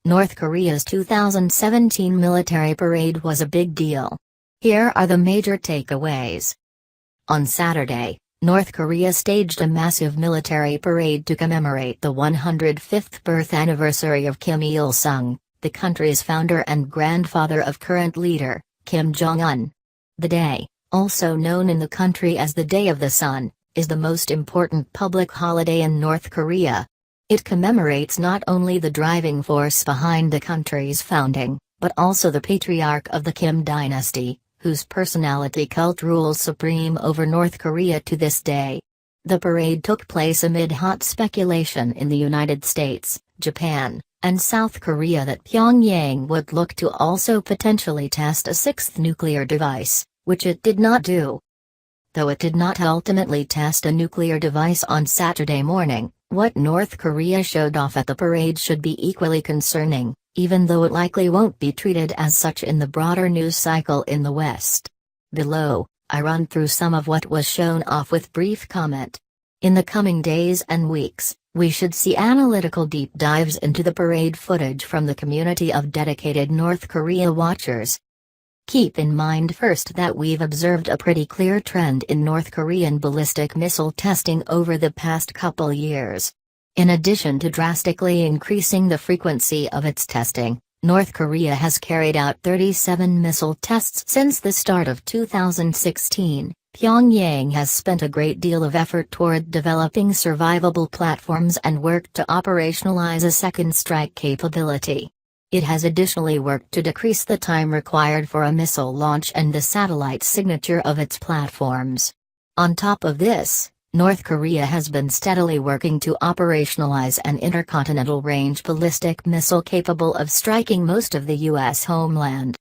North Korea's 2017 military parade was a big deal. Here are the major takeaways. On Saturday, North Korea staged a massive military parade to commemorate the 105th birth anniversary of Kim Il-sung, the country's founder and grandfather of current leader, Kim Jong-un. The day, also known in the country as the Day of the Sun, is the most important public holiday in North Korea. It commemorates not only the driving force behind the country's founding, but also the patriarch of the Kim dynasty, whose personality cult rules supreme over North Korea to this day. The parade took place amid hot speculation in the United States, Japan, and South Korea that Pyongyang would look to also potentially test a sixth nuclear device, which it did not do. Though it did not ultimately test a nuclear device on Saturday morning, what North Korea showed off at the parade should be equally concerning, even though it likely won't be treated as such in the broader news cycle in the West. Below, I run through some of what was shown off with brief comment. In the coming days and weeks, we should see analytical deep dives into the parade footage from the community of dedicated North Korea watchers. Keep in mind first that we've observed a pretty clear trend in North Korean ballistic missile testing over the past couple years. In addition to drastically increasing the frequency of its testing, North Korea has carried out 37 missile tests since the start of 2016. Pyongyang has spent a great deal of effort toward developing survivable platforms and worked to operationalize a second strike capability. It has additionally worked to decrease the time required for a missile launch and the satellite signature of its platforms. On top of this, North Korea has been steadily working to operationalize an intercontinental range ballistic missile capable of striking most of the U.S. homeland.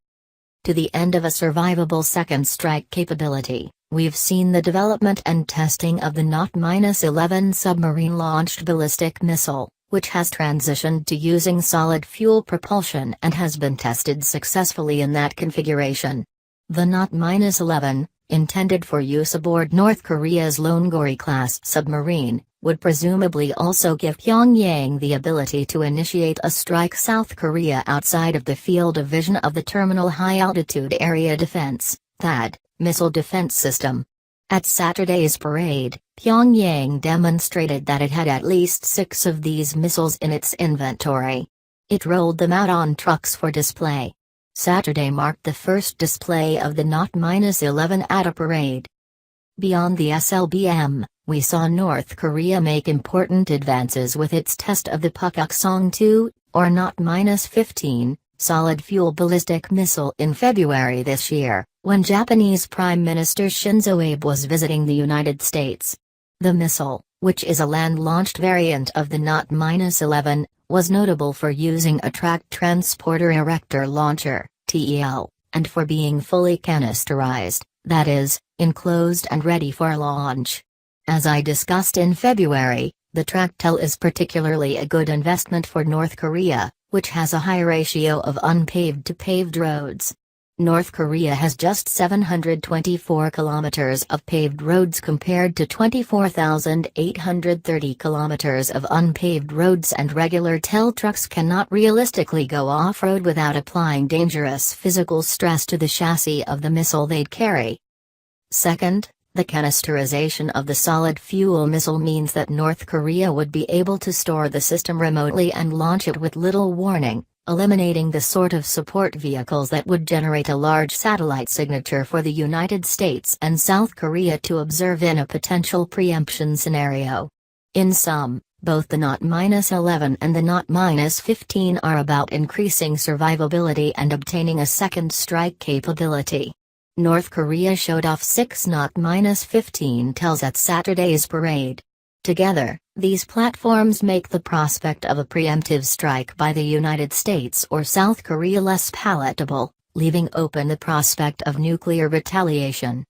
To the end of a survivable second strike capability, we've seen the development and testing of the Not-11 submarine-launched ballistic missile, which has transitioned to using solid fuel propulsion and has been tested successfully in that configuration. The Not-11, intended for use aboard North Korea's Longori-class submarine, would presumably also give Pyongyang the ability to initiate a strike South Korea outside of the field of vision of the Terminal High Altitude Area Defense (THAAD) missile defense system. At Saturday's parade, Pyongyang demonstrated that it had at least 6 of these missiles in its inventory. It rolled them out on trucks for display. Saturday marked the first display of the Not-11 at a parade. Beyond the SLBM, we saw North Korea make important advances with its test of the Pukguksong-2, or Not-15, solid-fuel ballistic missile in February this year, when Japanese Prime Minister Shinzo Abe was visiting the United States. The missile, which is a land-launched variant of the Not-11, was notable for using a tracked transporter erector launcher (TEL), and for being fully canisterized, that is, enclosed and ready for launch. As I discussed in February, the tracked TEL is particularly a good investment for North Korea, which has a high ratio of unpaved to paved roads. North Korea has just 724 kilometers of paved roads compared to 24,830 kilometers of unpaved roads, and regular TEL trucks cannot realistically go off-road without applying dangerous physical stress to the chassis of the missile they'd carry. Second, the canisterization of the solid-fuel missile means that North Korea would be able to store the system remotely and launch it with little warning, eliminating the sort of support vehicles that would generate a large satellite signature for the United States and South Korea to observe in a potential preemption scenario. In sum, both the Not-11 and the Not-15 are about increasing survivability and obtaining a second strike capability. North Korea showed off 6 Not-15 TELs at Saturday's parade. Together, these platforms make the prospect of a preemptive strike by the United States or South Korea less palatable, leaving open the prospect of nuclear retaliation.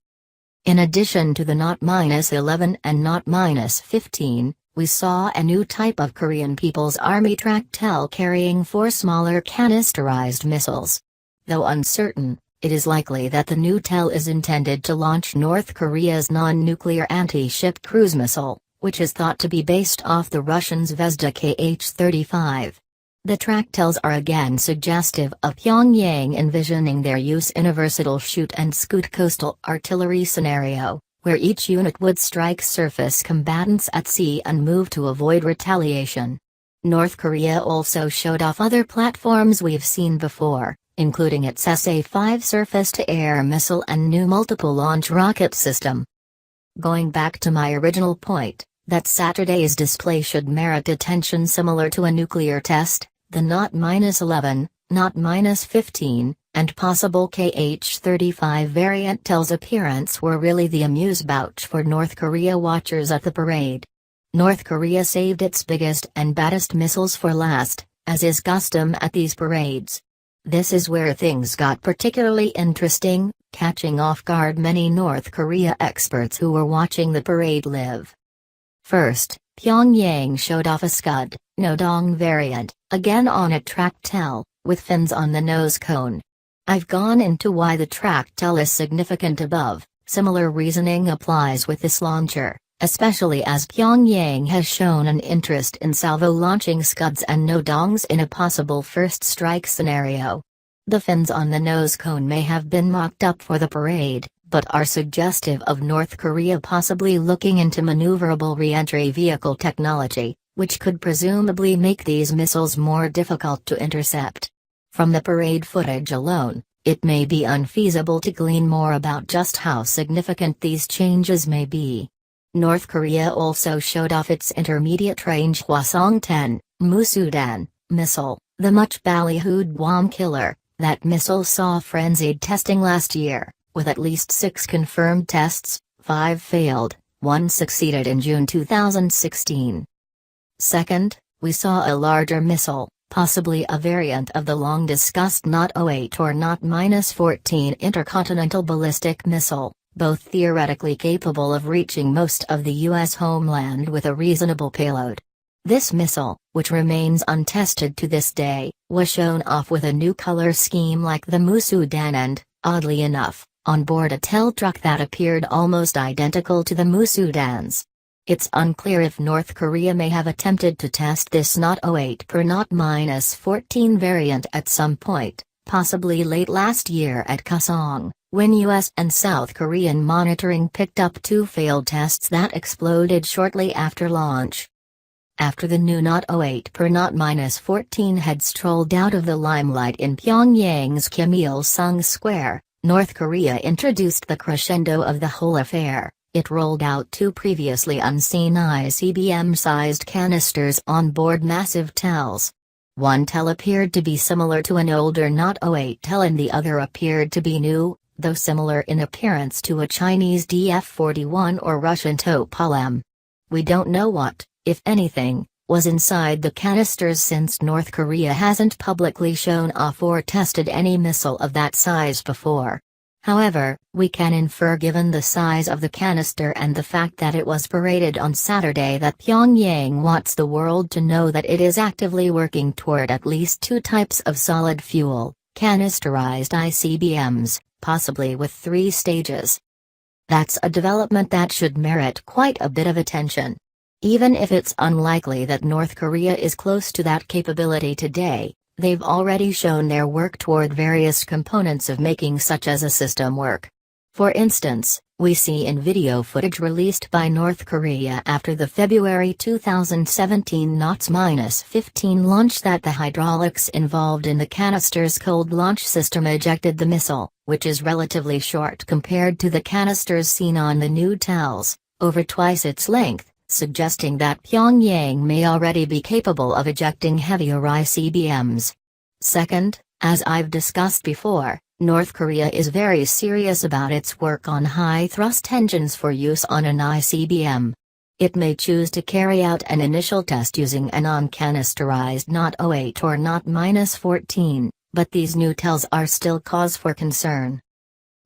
In addition to the Not-11 and Not-15, we saw a new type of Korean People's Army tracked TEL carrying 4 smaller canisterized missiles. Though uncertain, it is likely that the new TEL is intended to launch North Korea's non-nuclear anti-ship cruise missile, which is thought to be based off the Russian Zvezda Kh-35. The tractiles are again suggestive of Pyongyang envisioning their use in a versatile shoot-and-scoot coastal artillery scenario, where each unit would strike surface combatants at sea and move to avoid retaliation. North Korea also showed off other platforms we've seen before, including its SA-5 surface-to-air missile and new multiple-launch rocket system. Going back to my original point, that Saturday's display should merit attention similar to a nuclear test, the Not-11, Not-15, and possible KH-35 variant tells appearance were really the amuse-bouche for North Korea watchers at the parade. North Korea saved its biggest and baddest missiles for last, as is custom at these parades. This is where things got particularly interesting, catching off guard many North Korea experts who were watching the parade live. First, Pyongyang showed off a Scud, Nodong variant, again on a tractile, with fins on the nose cone. I've gone into why the tractile is significant above. Similar reasoning applies with this launcher, especially as Pyongyang has shown an interest in salvo-launching Scuds and Nodongs in a possible first strike scenario. The fins on the nose cone may have been mocked up for the parade, but are suggestive of North Korea possibly looking into maneuverable re-entry vehicle technology, which could presumably make these missiles more difficult to intercept. From the parade footage alone, it may be unfeasible to glean more about just how significant these changes may be. North Korea also showed off its intermediate-range Hwasong-10, Musudan, missile, the much ballyhooed Guam killer. That missile saw frenzied testing last year, with at least 6 confirmed tests, 5 failed, 1 succeeded in June 2016. Second, we saw a larger missile, possibly a variant of the long-discussed Not-08 or Not-14 intercontinental ballistic missile, both theoretically capable of reaching most of the U.S. homeland with a reasonable payload. This missile, which remains untested to this day, was shown off with a new color scheme like the Musudan and, oddly enough, on board a tel truck that appeared almost identical to the Musudans. It's unclear if North Korea may have attempted to test this Not-08 per Not-14 variant at some point, possibly late last year at Kaesong, when US and South Korean monitoring picked up 2 failed tests that exploded shortly after launch. After the new Not-08 per Not-14 had strolled out of the limelight in Pyongyang's Kim Il-sung Square, North Korea introduced the crescendo of the whole affair. It rolled out 2 previously unseen ICBM-sized canisters on board massive tels. One tel appeared to be similar to an older Not-08 tel and the other appeared to be new, though similar in appearance to a Chinese DF-41 or Russian Topol-M. We don't know what, if anything, was inside the canisters since North Korea hasn't publicly shown off or tested any missile of that size before. However, we can infer given the size of the canister and the fact that it was paraded on Saturday that Pyongyang wants the world to know that it is actively working toward at least 2 types of solid fuel, canisterized ICBMs, possibly with 3 stages. That's a development that should merit quite a bit of attention. Even if it's unlikely that North Korea is close to that capability today, they've already shown their work toward various components of making such as a system work. For instance, we see in video footage released by North Korea after the February 2017 Not-15 launch that the hydraulics involved in the canister's cold launch system ejected the missile, which is relatively short compared to the canisters seen on the new tels, over twice its length, suggesting that Pyongyang may already be capable of ejecting heavier ICBMs. Second, as I've discussed before, North Korea is very serious about its work on high-thrust engines for use on an ICBM. It may choose to carry out an initial test using a non-canisterized Not-08 or Not-14, but these new tels are still cause for concern.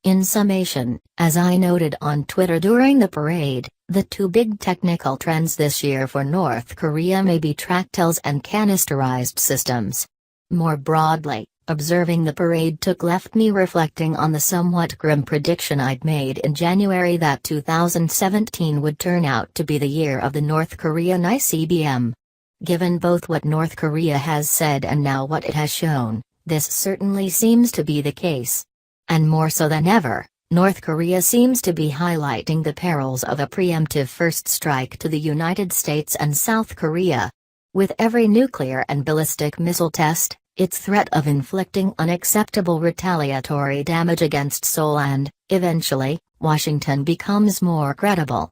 In summation, as I noted on Twitter during the parade, the 2 big technical trends this year for North Korea may be tractiles and canisterized systems. More broadly, observing the parade left me reflecting on the somewhat grim prediction I'd made in January that 2017 would turn out to be the year of the North Korean ICBM. Given both what North Korea has said and now what it has shown, this certainly seems to be the case. And more so than ever, North Korea seems to be highlighting the perils of a preemptive first strike to the United States and South Korea. With every nuclear and ballistic missile test, its threat of inflicting unacceptable retaliatory damage against Seoul and, eventually, Washington becomes more credible.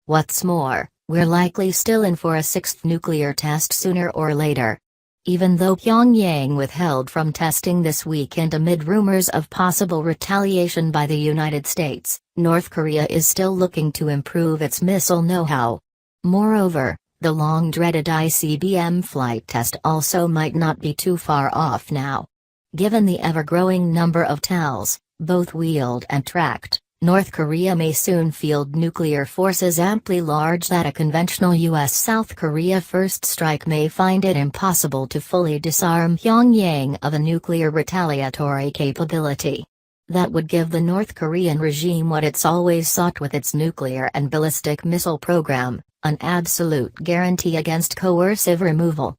What's more, we're likely still in for a sixth nuclear test sooner or later. Even though Pyongyang withheld from testing this weekend amid rumors of possible retaliation by the United States, North Korea is still looking to improve its missile know-how. Moreover, the long-dreaded ICBM flight test also might not be too far off now. Given the ever-growing number of TELs, both wheeled and tracked, North Korea may soon field nuclear forces amply large that a conventional U.S.-South Korea first strike may find it impossible to fully disarm Pyongyang of a nuclear retaliatory capability. That would give the North Korean regime what it's always sought with its nuclear and ballistic missile program, an absolute guarantee against coercive removal.